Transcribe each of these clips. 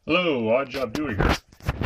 Hello, Odd Job Dewey here.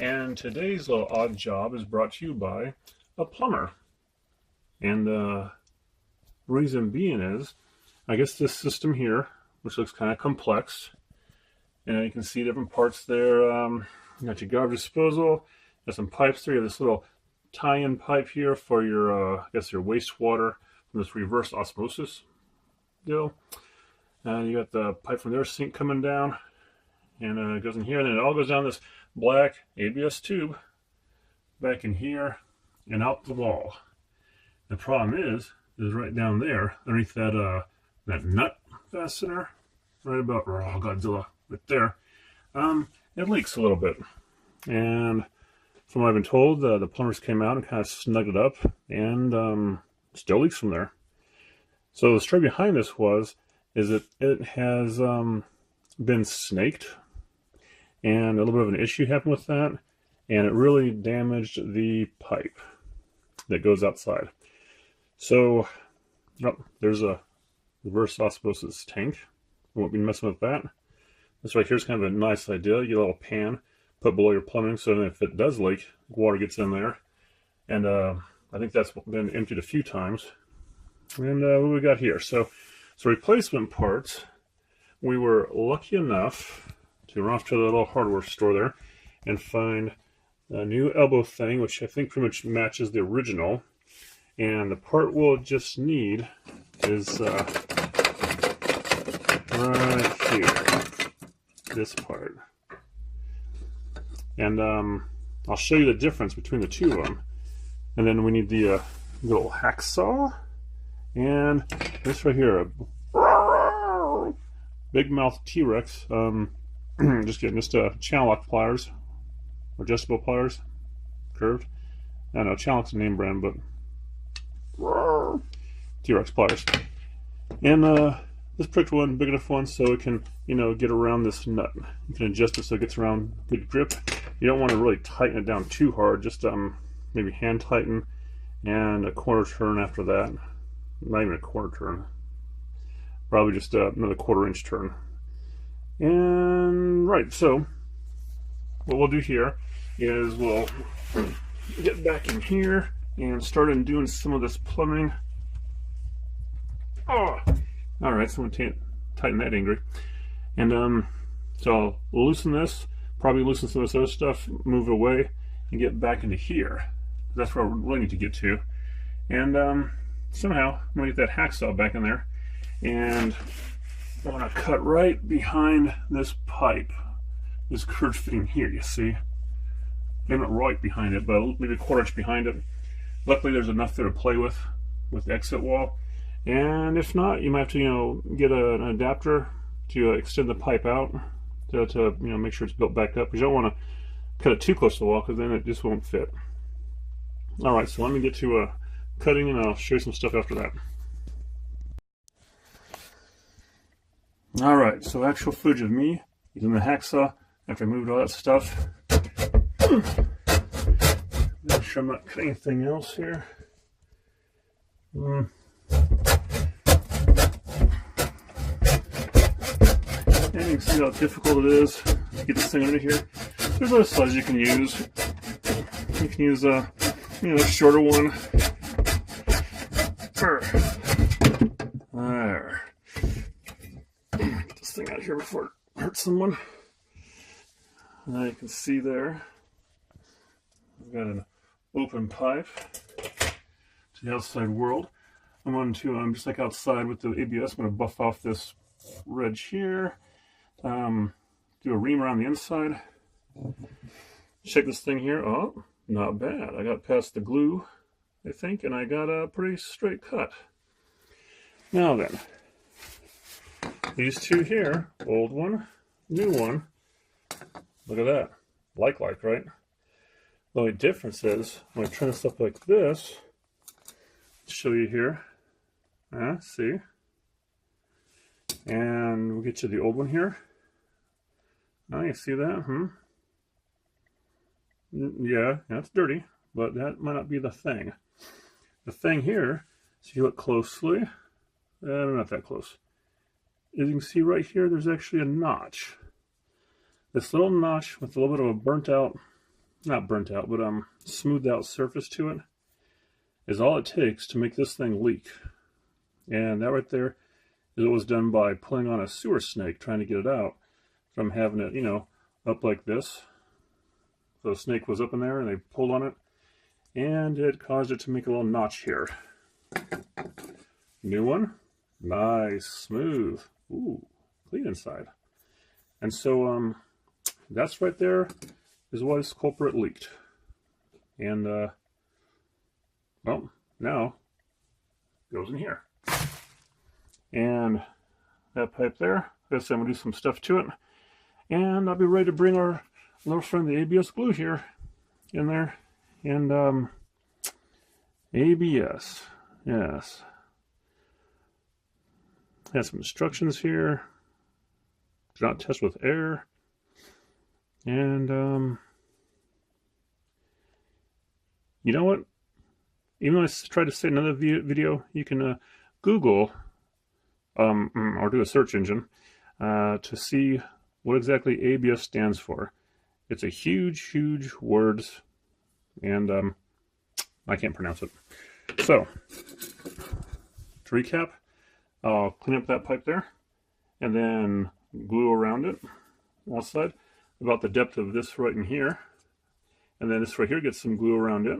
And today's little odd job is brought to you by a plumber. And the reason being is, I guess this system here, which looks kind of complex, and you can see different parts there. You got your garbage disposal, got some pipes there. You have this little tie-in pipe here for your, I guess, your wastewater from this reverse osmosis deal. And you got the pipe from their sink coming down. And it goes in here, and then it all goes down this black ABS tube back in here and out the wall. The problem is right down there, underneath that that nut fastener, right about Godzilla, right there. It leaks a little bit, and from what I've been told, the plumbers came out and kind of snugged it up, and still leaks from there. So the story behind this is that it has been snaked. And a little bit of an issue happened with that, and it really damaged the pipe that goes outside. So, there's a reverse osmosis tank. We won't be messing with that. This right here is kind of a nice idea. You get a little pan, put below your plumbing, so if it does leak, water gets in there. And I think that's been emptied a few times. And what we got here? So replacement parts. We were lucky enough to run off to the little hardware store there and find a new elbow thing, which I think pretty much matches the original. And the part we'll just need is right here, this part. And I'll show you the difference between the two of them. And then we need the little hacksaw and this right here, a big mouth T-Rex. Just channel lock pliers, or adjustable pliers, curved. I don't know, channel lock's a name brand, but T-Rex pliers. And this pricked one, big enough one, so it can, get around this nut. You can adjust it so it gets around good grip. You don't want to really tighten it down too hard. Just maybe hand tighten and a quarter turn after that. Not even a quarter turn. Probably just another 1/4 inch turn. And right, so what we'll do here is we'll get back in here and start doing some of this plumbing. Oh, all right, so I'm gonna tighten that angry. And so I'll loosen this, probably loosen some of this other stuff, move it away, and get back into here. That's where I really need to get to. And somehow I'm gonna get that hacksaw back in there, and I want to cut right behind this pipe, this curved fitting here, you see? Maybe not right behind it, but maybe a 1/4 inch behind it. Luckily there's enough there to play with the exit wall. And if not, you might have to, get an adapter to extend the pipe out to make sure it's built back up, because you don't want to cut it too close to the wall, because then it just won't fit. Alright, so let me get to cutting, and I'll show you some stuff after that. Alright, so actual footage of me using the hacksaw after I moved all that stuff. Make sure I'm not cutting anything else here. And you can see how difficult it is to get this thing under here. There's other sizes you can use. You can use a shorter one. There. Get this thing out of here before it hurts someone. Now you can see there, I've got an open pipe to the outside world. I'm going to, just like outside with the ABS, I'm going to buff off this ridge here, do a ream around the inside. Check this thing here. Oh, not bad. I got past the glue, I think, and I got a pretty straight cut. Now then, these two here, old one, new one, look at that. Like, right? The only difference is, when I turn this up like this, I'll show you here. See? And we'll get to the old one here. Now you see that? Yeah, that's dirty, but that might not be the thing. The thing here, so if you look closely, not that close. As you can see right here, there's actually a notch. this little notch with a little bit of a burnt out, not burnt out, but smoothed out surface to it is all it takes to make this thing leak. And that right there is what was done by pulling on a sewer snake, trying to get it out from having it, you know, up like this. So the snake was up in there and they pulled on it and it caused it to make a little notch here. New one. Nice, smooth. Ooh, clean inside. And so that's right there is why this culprit leaked. And well, now goes in here. And that pipe there, I guess I'm gonna do some stuff to it. And I'll be ready to bring our little friend, the ABS glue here, in there. And ABS, yes. Has some instructions here. Do not test with air. And you know what? Even though I tried to say in another video, you can Google or do a search engine to see what exactly ABS stands for. It's a huge, huge words, and I can't pronounce it. So, to recap, I'll clean up that pipe there, and then glue around it outside about the depth of this right in here, and then this right here gets some glue around it,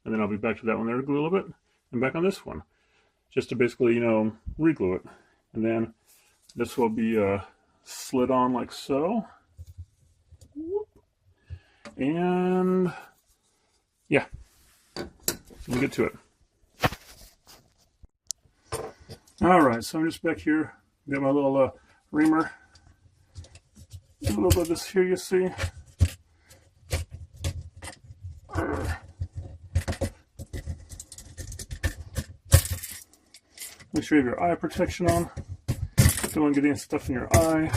and then I'll be back to that one there to glue a little bit, and back on this one, just to basically, you know, re-glue it. And then this will be slid on like so. And yeah, we'll get to it. Alright, so I'm just back here, got my little reamer. A little bit of this here, you see. Make sure you have your eye protection on. Don't want to get any stuff in your eye.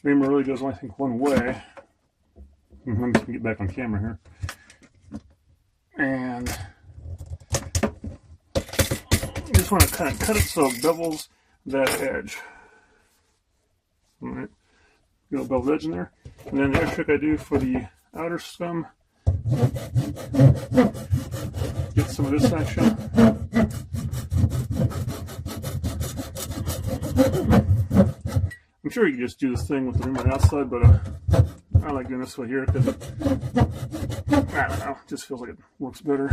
Reamer really goes, I think, one way. Let me just get back on camera here. And you just want to kind of cut it so it bevels that edge. Alright, get a beveled edge in there. And then the other trick I do for the outer scum, get some of this action. I'm sure you can just do this thing with the reamer outside, but I like doing this way here because I don't know, it just feels like it works better.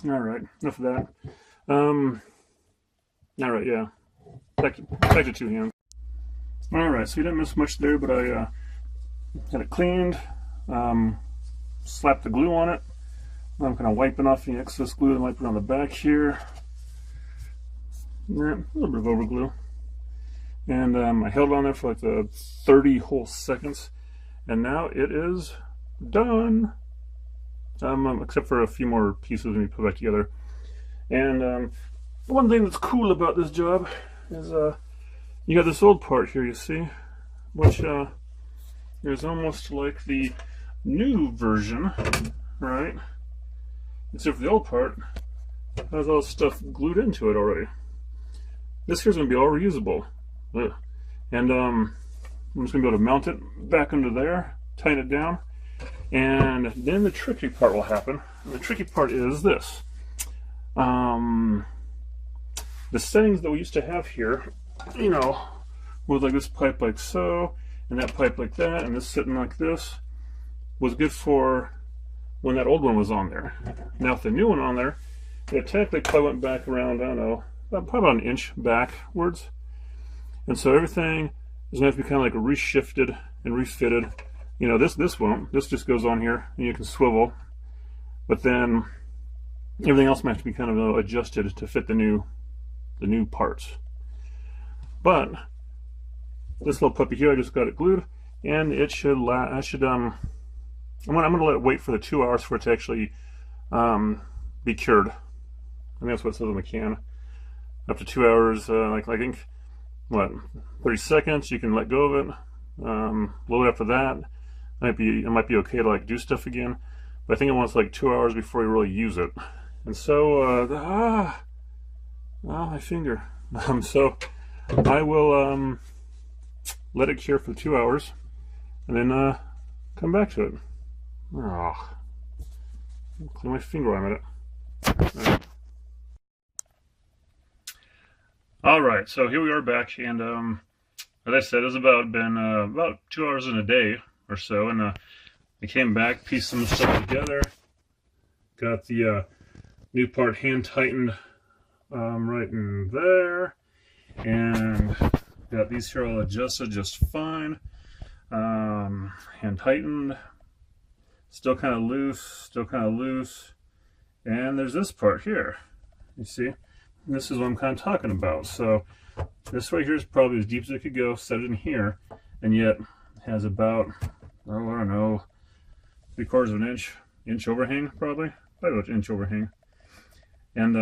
Alright, enough of that. Alright, yeah. Back to two hands. Alright, so you didn't miss much there, but I had it cleaned, slapped the glue on it. I'm kind of wiping off the excess glue that might be on the back here. Yeah, a little bit of over glue. And I held on there for like 30 whole seconds. And now it is done. Except for a few more pieces we need to put back together. And one thing that's cool about this job is you got this old part here, you see, which is almost like the new version, right? Except for the old part has all this stuff glued into it already. This here's going to be all reusable. Ugh. And I'm just going to be able to mount it back under there, tighten it down, and then the tricky part will happen. And the tricky part is this. The settings that we used to have here, you know, with like this pipe like so, and that pipe like that, and this sitting like this, was good for when that old one was on there. Now with the new one on there, it technically probably went back around, I don't know, probably about an inch backwards. And so everything is going to have to be kind of like reshifted and refitted. You know, this won't. This just goes on here and you can swivel. But then everything else might have to be kind of adjusted to fit the new parts. But this little puppy here, I just got it glued, and it should I'm gonna let it wait for the 2 hours for it to actually be cured. I think that's what it says on the can. Up to 2 hours, like I think, what, 30 seconds, you can let go of it. A little bit after that, it might be okay to like do stuff again. But I think it wants like 2 hours before you really use it. And so, my finger. So I will let it cure for 2 hours, and then come back to it. Oh, clean my finger while I'm at it. All right, so here we are back, and as I said, it's been about 2 hours in a day or so, and I came back, pieced some stuff together, got the new part hand tightened right in there, and got these here all adjusted just fine. Hand tightened, still kind of loose, and there's this part here, you see? And this is what I'm kind of talking about. So this right here is probably as deep as it could go, set it in here, and yet has about, oh, I don't know, 3/4 of an inch overhang, probably about an inch overhang. And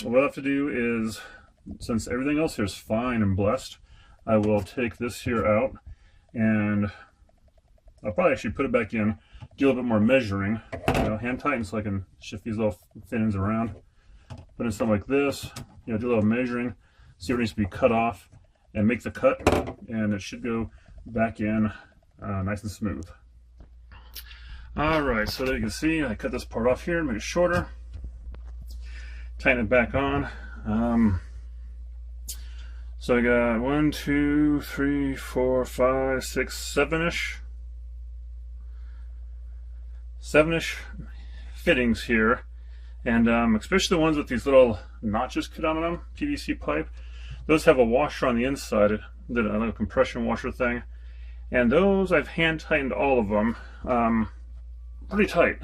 what I have to do is, since everything else here is fine and blessed, I will take this here out, and I'll probably actually put it back in, do a little bit more measuring, hand tighten so I can shift these little thin ends around, put in something like this, do a little measuring, see what needs to be cut off, and make the cut, and it should go back in nice and smooth. All right, so there you can see, I cut this part off here, make it shorter, tighten it back on. So I got 1, 2, 3, 4, 5, 6, 7-ish fittings here, and especially the ones with these little notches cut out on them, PVC pipe. Those have a washer on the inside, a little compression washer thing, and those I've hand tightened all of them pretty tight,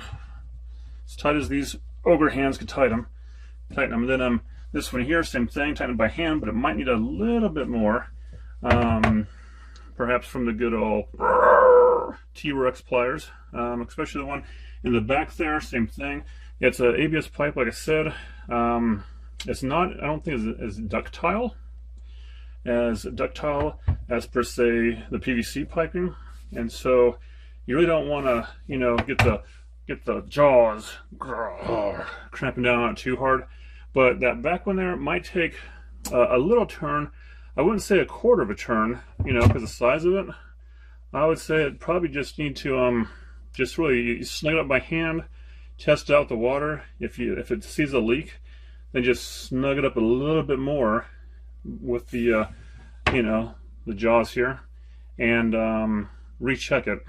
as tight as these ogre hands could tighten them. And then this one here, same thing, tightened by hand, but it might need a little bit more, perhaps from the good old T-Rex pliers, especially the one in the back there, same thing. It's an ABS pipe, like I said. It's not, I don't think it's as ductile as per se the PVC piping, and so you really don't want to, get the jaws cramping down on it too hard. But that back one there might take a little turn. I wouldn't say 1/4 of a turn, because the size of it. I would say it probably just need to just really snug it up by hand, test out the water. If it sees a leak, then just snug it up a little bit more with the the jaws here, and recheck it.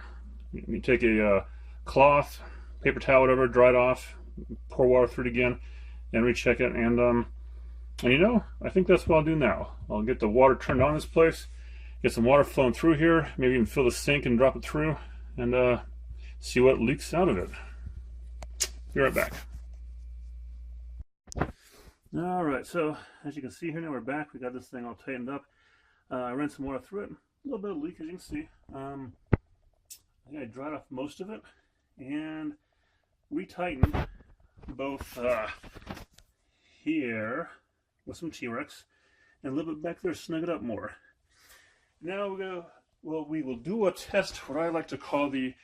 You take a cloth, paper towel, whatever, dry it off, pour water through it again, and recheck it. And I think that's what I'll do now. I'll get the water turned on this place, get some water flowing through here, maybe even fill the sink and drop it through, and see what leaks out of it. Be right back. All right, so as you can see here, now we're back. We got this thing all tightened up. I ran some water through it. A little bit of leak, as you can see. I think I dried off most of it and retightened both here with some T-Rex, and a little bit back there, snug it up more. Now we will do a test, what I like to call the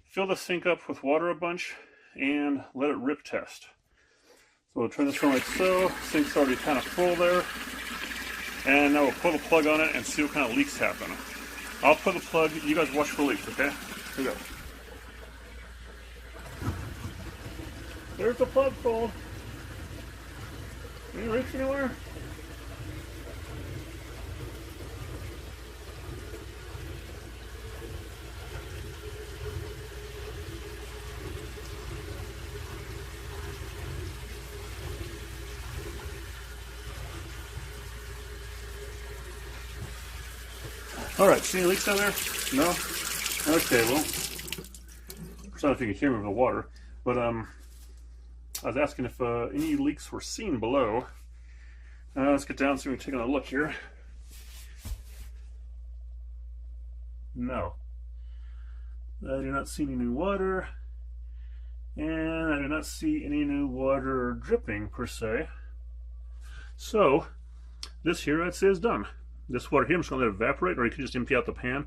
fill the sink up with water a bunch and let it rip test. So we'll turn this on like so. Sink's already kind of full there, and now we'll pull the plug on it and see what kind of leaks happen. I'll pull the plug, you guys watch for leaks, okay? Here we go. There's the plug pulled. Any leaks anywhere? Alright, see any leaks down there? No? Okay, well, I don't know if you can hear me with the water, but I was asking if any leaks were seen below. Let's get down and see if we can take a look here. No. I do not see any new water, and I do not see any new water dripping per se. So, this here I'd say is done. This water here, I'm just going to let it evaporate, or you can just empty out the pan.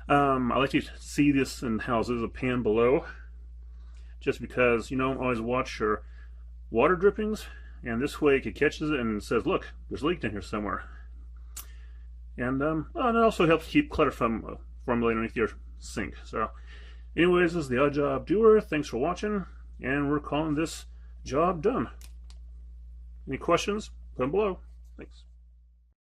I like to see this in houses, a pan below, just because, always watch your water drippings, and this way it catches it and says, look, there's a leak in here somewhere. And it also helps keep clutter from formulating underneath your sink. So anyways, this is the Odd Job Doer. Thanks for watching, and we're calling this job done. Any questions? Put them below. Thanks.